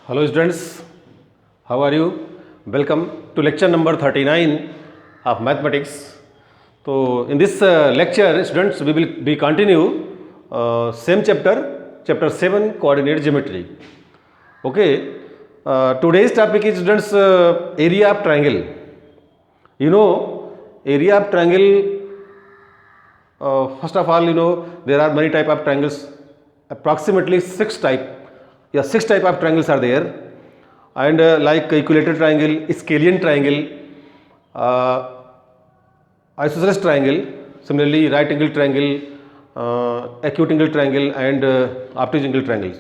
Hello students, how are you? Welcome to lecture number 39 of mathematics. So in this lecture students we will be continue same chapter 7 coordinate geometry. Okay, today's topic is students area of triangle. You know area of triangle, first of all there are many type of triangles, approximately 6 type of triangles are there, and like equilateral triangle, scalene triangle, uh, isosceles triangle, similarly right angle triangle, acute angle triangle, and obtuse angle triangles.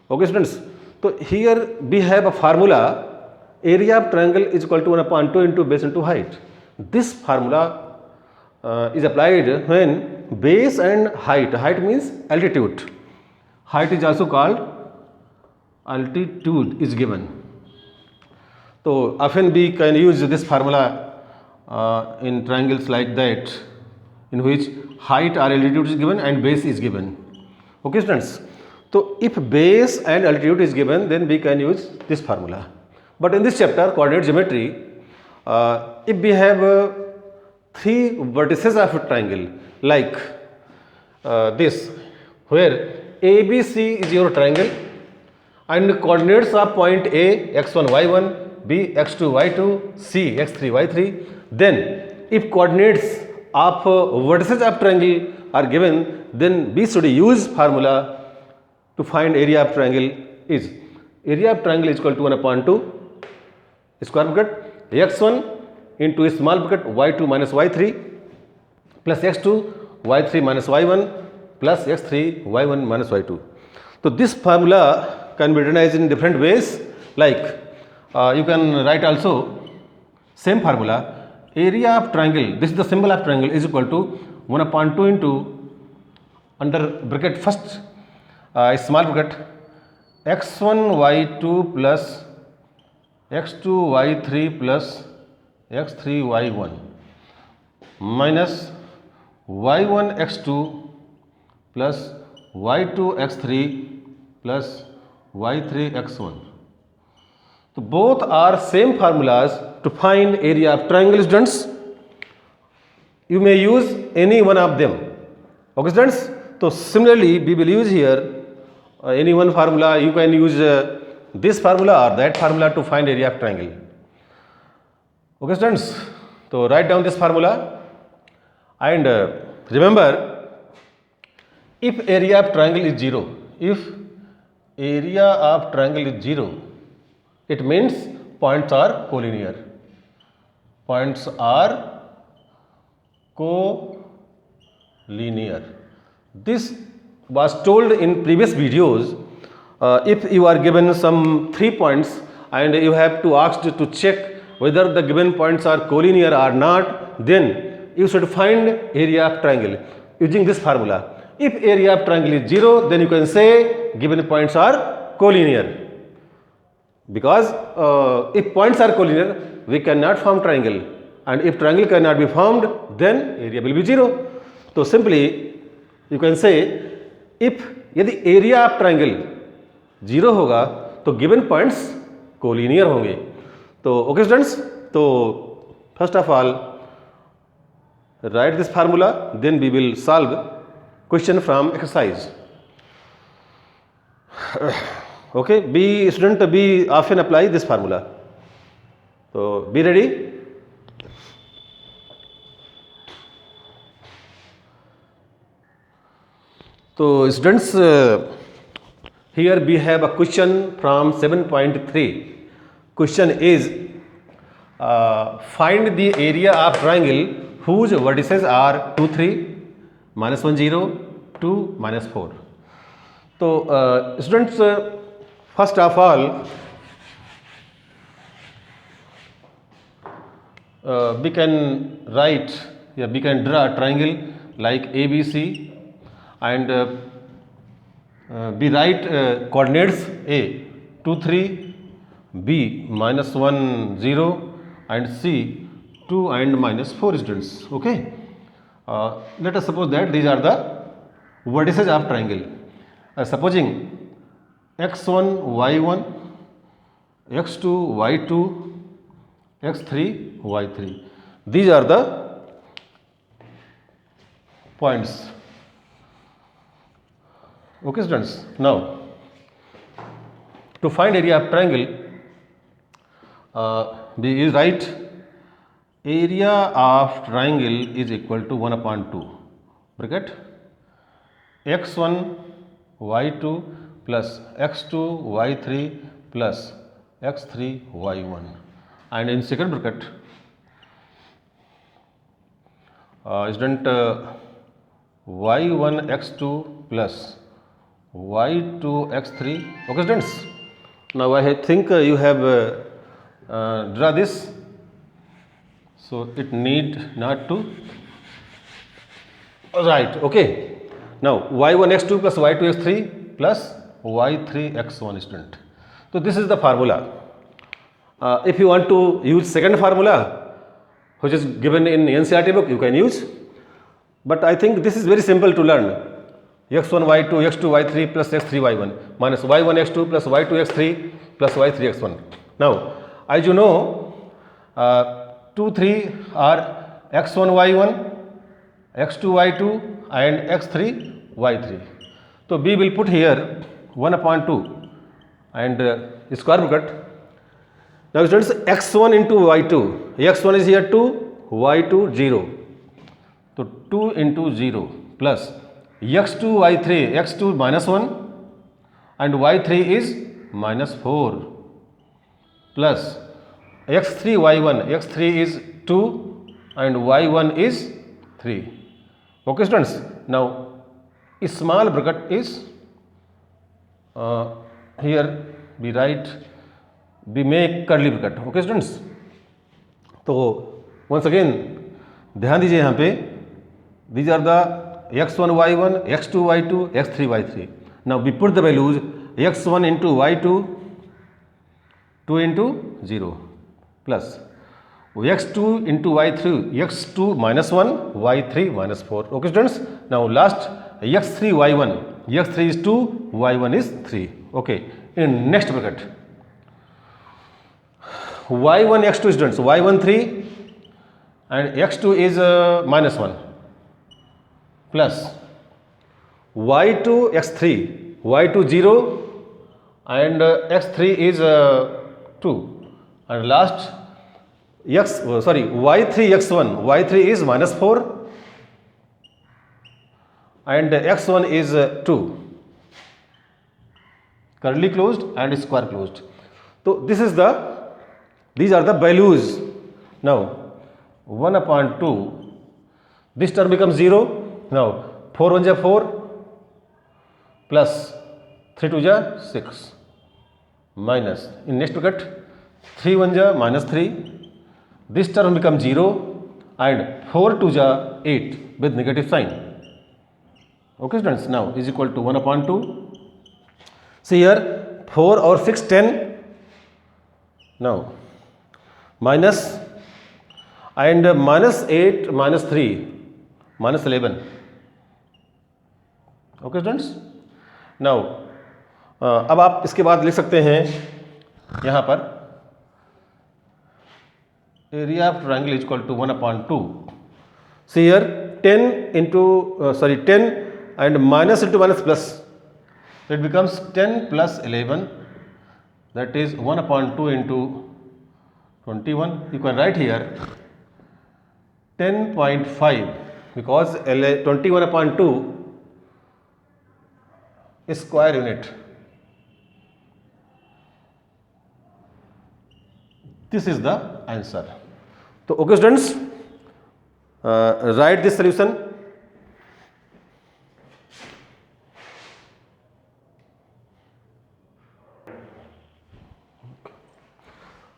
Okay students, so here we have a formula: area of triangle is equal to 1 upon 2 into base into height. This formula is applied when base and height means altitude, height is also called altitude is given. So often we can use this formula in triangles like that, in which height or altitude is given and base is given. Okay students, so if base and altitude is given, then we can use this formula. But in this chapter coordinate geometry, if we have 3 vertices of a triangle like this, where ABC is your triangle and coordinates of point A x1 y1, B x2 y2, C x3 y3, then if coordinates of vertices of triangle are given, then we should use formula to find area of triangle. Is area of triangle is equal to 1 upon 2 square bracket x1 into small bracket y2 minus y3 plus x2 y3 minus y1 plus x3 y1 minus y2. So this formula can be written as in different ways, like you can write also same formula: area of triangle, this is the symbol of triangle, is equal to 1 upon 2 into under bracket first small bracket x1 y2 plus x2 y3 plus x3 y1 minus y1 x2 plus y2 x3 plus y3 x1. So both are same formulas to find area of triangle students. You may use any one of them. Okay students, so similarly we will use here any one formula. You can use this formula or that formula to find area of triangle. Okay students, so write down this formula and remember, if area of triangle is 0, if area of triangle is 0, it means points are collinear. Points are collinear. This was told in previous videos. If you are given some 3 points and you have to ask to check whether the given points are collinear or not, then you should find area of triangle using this formula. If area of triangle is 0, then you can say given points are collinear. Because if points are collinear, we cannot form triangle, and if triangle cannot be formed, then area will be 0. So simply you can say, if यदि area of triangle 0 होगा तो given points collinear होंगे. तो okay students, तो first of all write this formula, then we will solve question from exercise. Okay, be student, be often apply this formula. So be ready. So students, here we have a question from 7.3. Question is find the area of triangle whose vertices are 2 3 minus 1 0 2 minus 4. So students, first of all we can write, we can draw a triangle like ABC, and we write coordinates A 2 3, B minus 1 0, and C 2 and minus 4 students. Okay, let us suppose that these are the vertices of triangle. Supposing x1 y1 x2 y2 x3 y3. These are the points. Okay students, now to find area of triangle, we is write area of triangle is equal to 1 upon 2 bracket x1 y2 plus x2 y3 plus x3 y1, and in second bracket student y1 x2 plus y2 x3. Okay students, now I think you have draw this, so it need not to write. Okay, now y1 x2 plus y2 x3 plus y3 x1 student. So this is the formula. If you want to use second formula which is given in NCERT book, you can use, but I think this is very simple to learn. x1 y2 x2 y3 plus x3 y1 minus y1 x2 plus y2 x3 plus y3 x1. Now as you know, 2 3 are x1 y1 x2 y2 and x3 y3. So we will put here 1 upon 2 and square bracket. Now students, x1 into y2, x1 is here 2, y2 0, so 2 into 0 plus x2 y3, x2 minus 1 and y3 is minus 4 plus x3 y1, x3 is 2 and y1 is 3. Okay students, now a small bracket is here we write, we make curly bracket. Okay students, तो once again ध्यान दीजिए यहाँ पे, these are the x1 y1 x2 y2 x3 y3. now we put the values x1 into y2 2 into 0 plus x2 into y3 x2 minus 1 y3 minus 4. Okay students, now last x3 y1, x3 is 2 y1 is 3. Okay, in next bracket y1 x2 students, y1 3 and x2 is minus 1 plus y2 x3, y2 0 and x3 is 2 and last y3 x1, y3 is minus 4 and x1 is 2, curly closed and square closed. So this is the, these are the values. Now 1 upon 2, this term becomes 0. now 4 1 ja 4 plus 3 2 ja 6 minus in next bracket 3 1 ja minus 3, this term becomes 0 and 4 2 ja 8 with negative sign. Okay students, now is equal to 1 upon 2. See here 4 or 6 10, now minus and minus 8 minus 3 minus 11. Okay students, now अब आप इसके बाद लिख सकते हैं यहाँ पर area of triangle is equal to 1 upon 2. See here 10 into 10 and minus into minus plus, it becomes 10 plus 11, that is 1 upon 2 into 21. You can write here 10.5 because 21 upon 2 is square unit. This is the answer. So okay students, write this solution.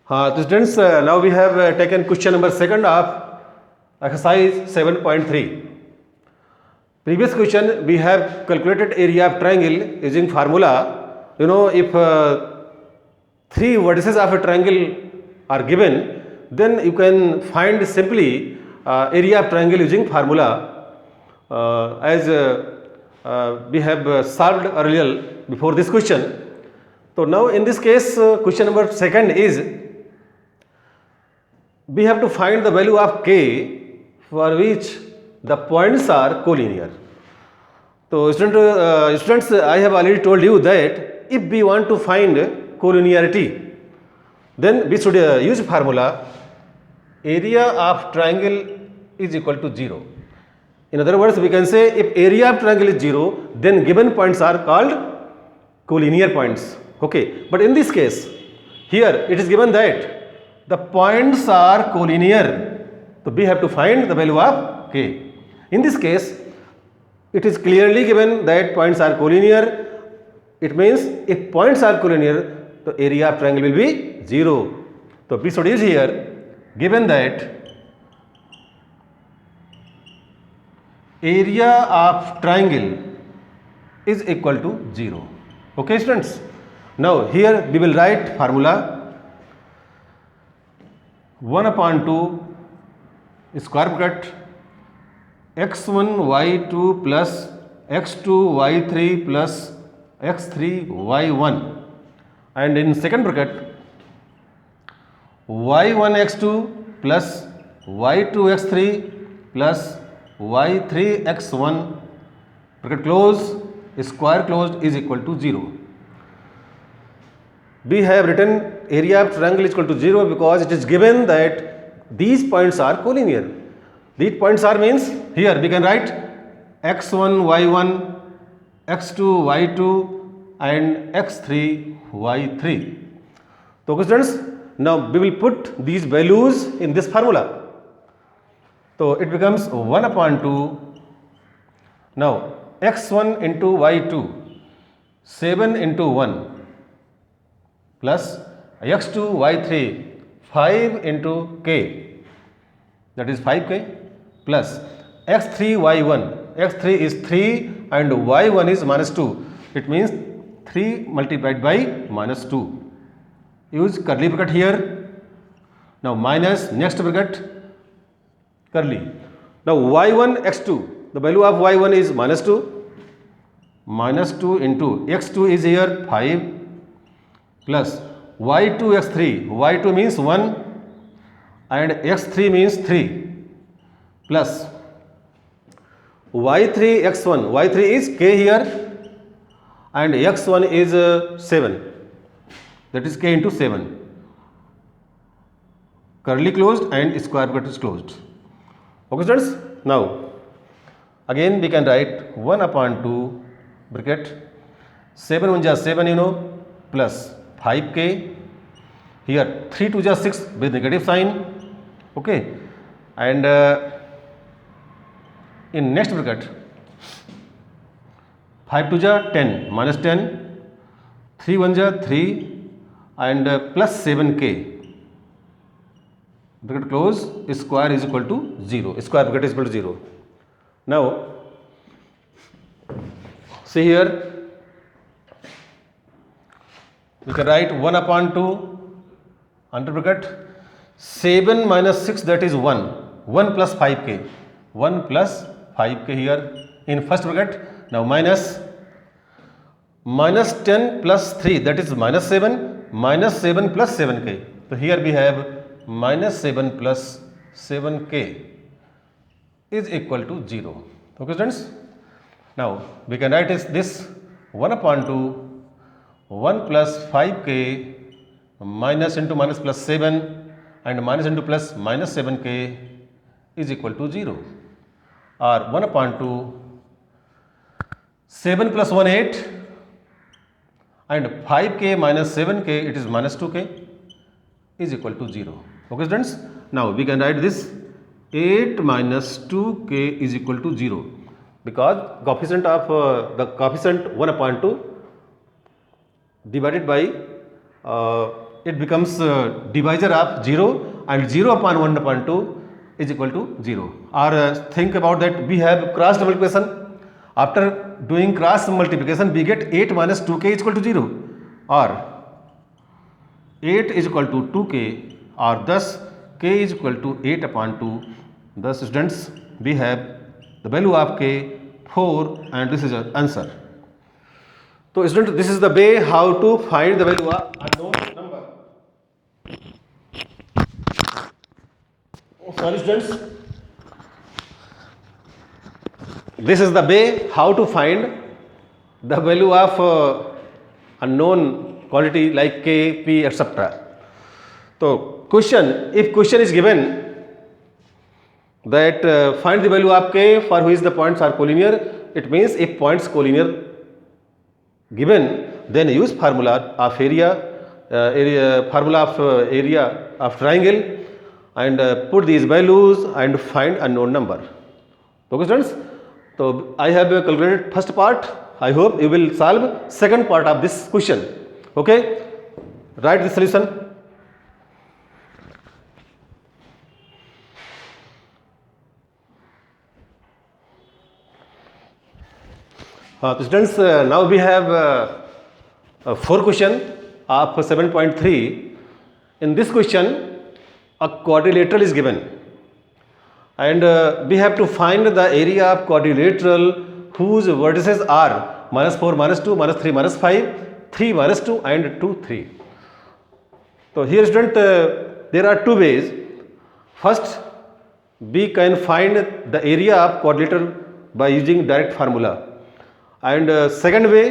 So students, now we have taken question number 2 of exercise 7.3. Previous question we have calculated area of triangle using formula. You know, if 3 vertices of a triangle are given, then you can find simply area of triangle using formula as we have solved earlier before this question. So now in this case, question number second is, we have to find the value of k for which the points are collinear. So students, I have already told you that if we want to find collinearity, then we should use formula area of triangle is equal to 0. In other words, we can say if area of triangle is 0, then given points are called collinear points. Okay, but in this case, here it is given that the points are collinear. So we have to find the value of k. In this case, it is clearly given that points are collinear. It means if points are collinear, the area of triangle will be 0. So we should use here, given that area of triangle is equal to 0. Okay, students. Now here we will write formula 1 upon 2 square bracket x1 y2 plus x2 y3 plus x3 y1, and in second bracket y1 x2 plus y2 x3 plus y3 x1 bracket close square closed is equal to 0. We have written area of triangle is equal to 0 because it is given that these points are collinear. These points are means here we can write x1 y1, x2 y2 and x3 y3. So students, now we will put these values in this formula. So it becomes 1 upon 2. Now x1 into y2, 7 into 1 plus x2 y3, 5 into k, that is 5k, plus x3 y1, x3 is 3 and y1 is minus 2. It means 3 multiplied by minus 2. Use curly bracket here. Now minus next bracket curly. Now y1 x2, the value of y1 is minus 2. Minus 2 into x2 is here 5 plus y2 x3, y2 means 1 and x3 means 3 plus y3 x1, y3 is k here and x1 is 7, that is k into 7. Curly closed and square bracket is closed. Okay students, now again we can write 1 upon 2 bracket 7 1 7 you know plus 5k, here 3 2 6 with negative sign. Okay, and in next bracket 5 2 10 minus 10, 3 1 3 and plus 7k, bracket close, square is equal to 0, square bracket is equal to 0. Now see here we can write 1 upon 2 under bracket 7 minus 6, that is 1 plus 5k, 1 plus 5k here in first bracket. Now minus 10 plus 3, that is minus 7 plus 7k. So here we have minus 7 plus 7k is equal to 0. Okay students, now we can write this 1 upon 2 1 plus 5k minus into minus plus 7 and minus into plus minus 7k is equal to 0, or 1 upon 2 7 plus 1 8 and 5k minus 7k, it is minus 2k, is equal to 0. Okay students, now we can write this 8 minus 2k is equal to 0 because coefficient of the coefficient 1 upon 2 divided by it becomes divisor of 0 and 0 upon 1 upon 2 is equal to 0. Or think about that, we have cross multiplication. After doing cross multiplication we get 8 minus 2k is equal to 0, or 8 is equal to 2k, or thus k is equal to 8 upon 2. Thus students, we have the value of k 4 and this is our answer. So student, this is the way how to find the value of unknown number. Sorry students, this is the way how to find the value of unknown quantity like k, p, etc. So question, if question is given that find the value of k for which the points are collinear, it means if points collinear given, then use formula of area of triangle and put these values and find unknown number. Okay students, so I have calculated first part. I hope you will solve second part of this question. Okay, write the solution. Students, now we have 4 question of 7.3. In this question, a quadrilateral is given and we have to find the area of quadrilateral whose vertices are -4, -2, -3, -5, 3, -2 and 2, 3. So here student, there are 2 ways. First, we can find the area of quadrilateral by using direct formula. And second way,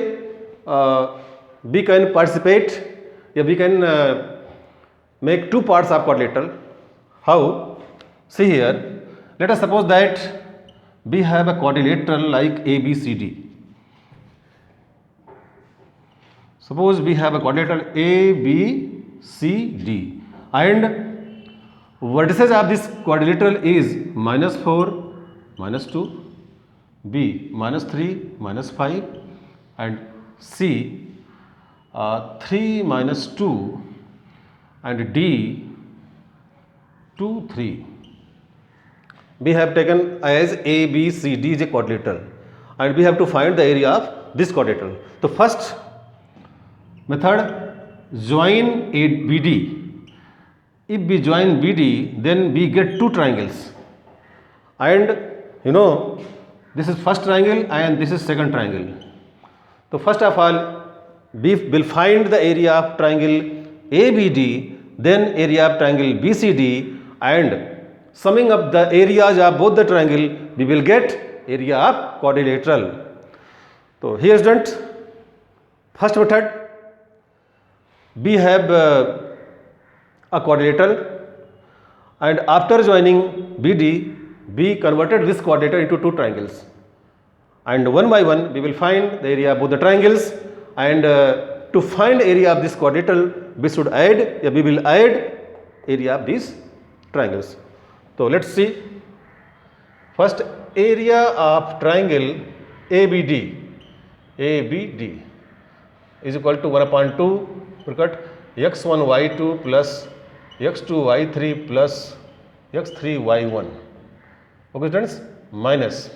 we can participate, we can make 2 parts of quadrilateral. How? See here, let us suppose that we have a quadrilateral like ABCD. Suppose we have a quadrilateral ABCD and vertices of this quadrilateral is -4, -2, B -3, -5 and C 3, -2 and D 2, 3. We have taken as A, B, C, D is a quadrilateral and we have to find the area of this quadrilateral. The first method, join BD. If we join BD, then we get 2 triangles and you know, this is first triangle and this is second triangle. So first of all, we will find the area of triangle ABD, then area of triangle BCD, and summing up the areas of both the triangle, we will get area of quadrilateral. So here students, first method, we have a quadrilateral and after joining BD, we converted this quadrilateral into 2 triangles and one by one we will find the area of both the triangles and to find area of this quadrilateral we should add, we will add area of these triangles. So let us see. First, area of triangle ABD is equal to 1/2 bracket x1 y2 plus x2 y3 plus x3 y1. Okay students, minus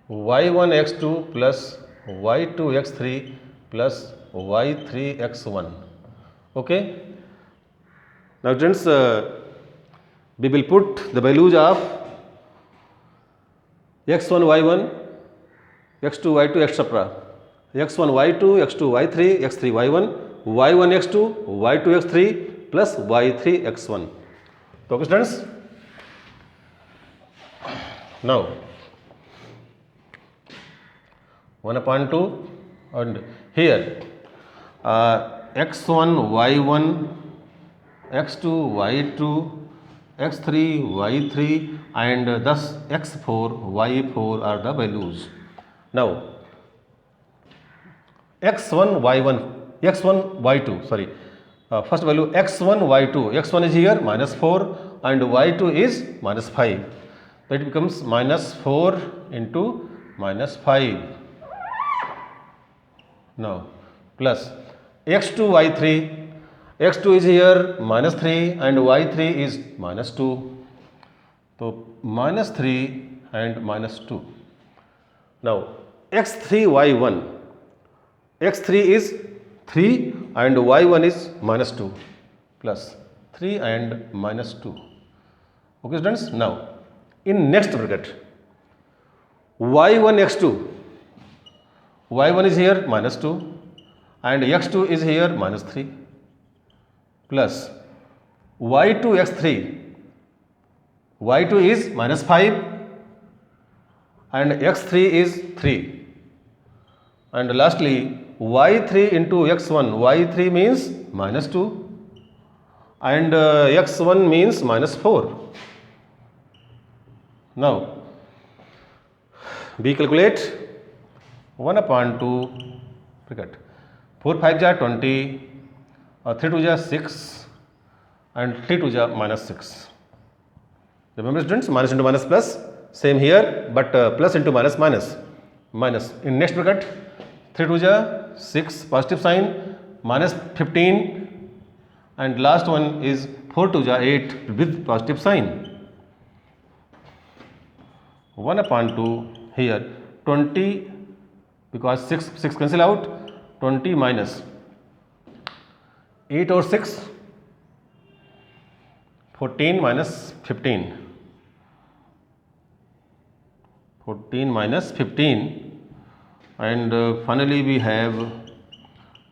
y1 x2 plus y2 x3 plus y3 x1. Okay. Now students, we will put the values of x1 y1, x2 y2 etc. x1 y2, x2 y3, x3 y1, y1 x2, y2 x3 plus y3 x1. Okay students, now 1/2 and here x1 y1, x2 y2, x3 y3 and thus x4 y4 are the values. Now x1 y1, x1 y2, sorry, first value x1 y2, x1 is here -4 and y2 is -5, so it becomes -4 into -5. Now plus x2 y3, x2 is here -3 and y3 is -2, so -3 and -2. Now x3 y1, x3 is 3 and y1 is -2 plus 3 and -2. Okay students, now in next bracket y1 x2, y1 is here minus 2 and x2 is here minus 3 plus y2 x3, y2 is minus 5 and x3 is 3 and lastly y3 into x1, y3 means minus 2 and x1 means minus 4. Now we calculate 1 upon 2, forget 4 5 ja 20, 3 2 ja 6 and 3 2 ja minus 6. Remember students, minus into minus plus, same here but plus into minus minus. Minus in next bracket 3 2 ja 6 positive sign minus 15 and last one is 4 2 ja 8 with positive sign. 1 upon 2 here 20 because 6 cancel out, 20 minus 8 or 6, 14 minus 15, 14 minus 15 and finally we have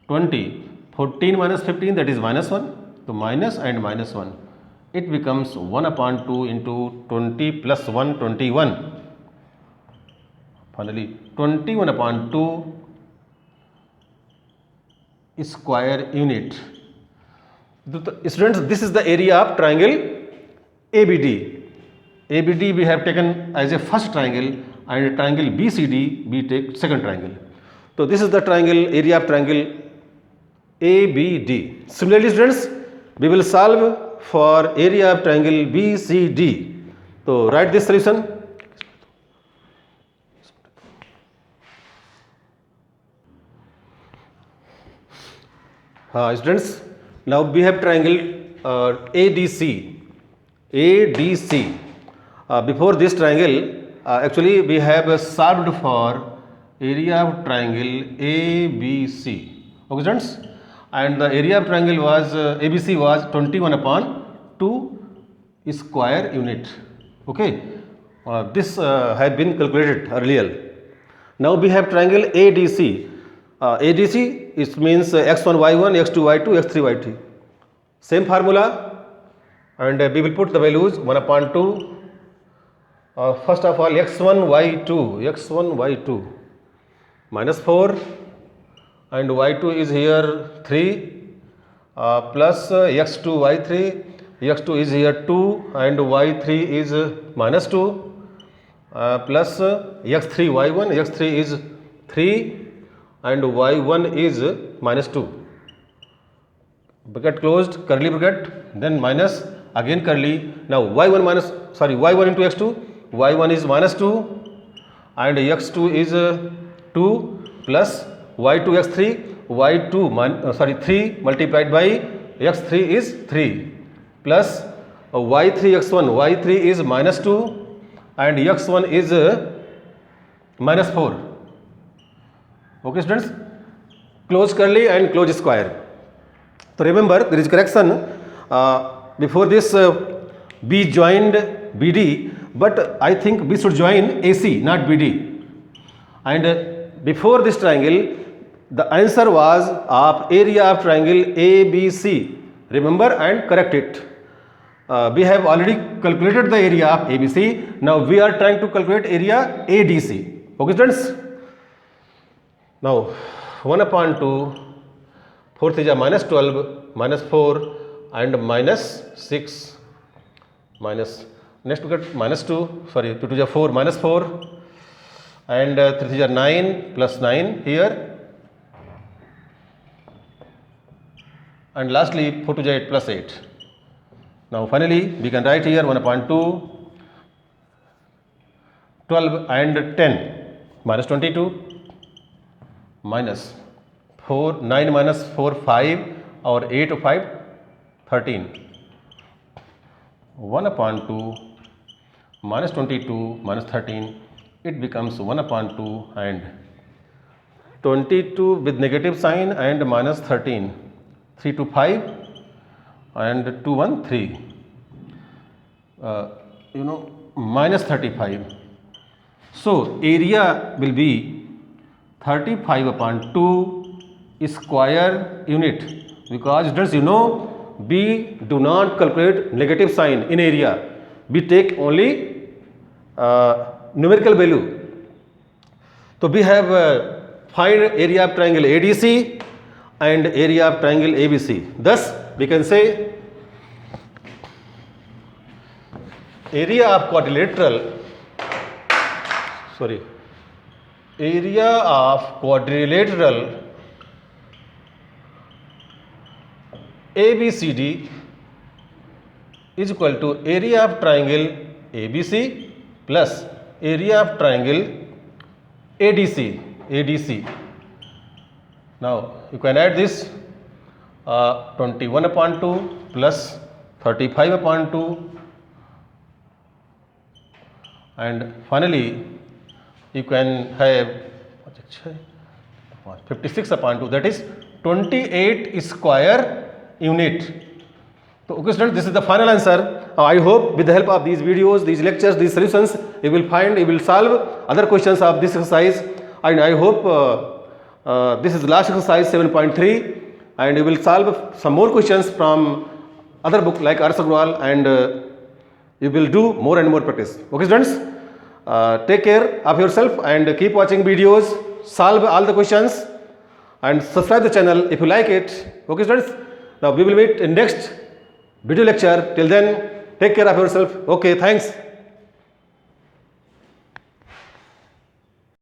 20. 14 minus 15, that is minus 1, so minus and minus 1, it becomes 1 upon 2 into 20 plus 1, 21. Finally 21 upon 2 square unit. Students, this is the area of triangle ABD. ABD we have taken as a first triangle and triangle BCD we take second triangle. So this is the triangle area of triangle ABD. Similarly students, we will solve for area of triangle BCD. So write this solution. Students, now we have triangle ADC. ADC. Before this triangle, actually we have solved for area of triangle ABC. Okay, students, and the area of triangle was ABC was 21 upon 2 square unit. Okay, this had been calculated earlier. Now we have triangle ADC. ADC it means x1 y1, x2 y2, x3 y3. Same formula, and we will put the values 1 upon 2. First of all x1 y2 minus 4 and y2 is here 3 plus x2 y2 is here 2 and y3 is minus 2 plus x3 y1 is 3 and y1 is minus 2. Bracket closed, curly bracket, then minus, again curly. Now y1 into x2, y1 is minus 2 and x2 is 2 plus y2 x3, 3 multiplied by x3 is 3 plus y3 x1, y3 is minus 2 and x1 is minus 4. Okay students, close curly and close square. So remember there is correction, before this B joined BD, but I think we should join AC not BD, and before this triangle the answer was of area of triangle ABC. Remember and correct it. We have already calculated the area of ABC. Now we are trying to calculate area ADC. Okay students. Now 1 upon 2, 4 3 ja minus 12, minus 4 and minus 6, minus, next we get minus 2, 2 2 ja 4, minus 4 and 3 3 ja 9 plus 9 here and lastly 4 2 ja 8 plus 8. Now finally we can write here 1 upon 2, 12 and 10, minus 22 minus 4, 9 minus 4, 5 or 8 or 5, 13. 1 upon 2 minus 22 minus 13, it becomes 1 upon 2 and 22 with negative sign and minus 13, 3 to 5 and 2 1 3, minus 35. So area will be 35 upon 2 square unit, because students, you know, we do not calculate negative sign in area, we take only numerical value. So we have find area of triangle ADC and area of triangle ABC. Thus we can say area of quadrilateral, area of quadrilateral ABCD is equal to area of triangle ABC plus area of triangle ADC. Now you can add this 21 upon 2 plus 35 upon 2, and finally you can have 56 upon 2, that is 28 square unit. So okay students, this is the final answer. I hope with the help of these videos, these lectures, these solutions, you will solve other questions of this exercise, and I hope this is the last exercise 7.3, and you will solve some more questions from other book like R. Sagrawal, and you will do more and more practice. Okay students, take care of yourself and keep watching videos, solve all the questions and subscribe the channel if you like it. Okay students, now we will meet in next video lecture. Till then, take care of yourself. Okay, thanks.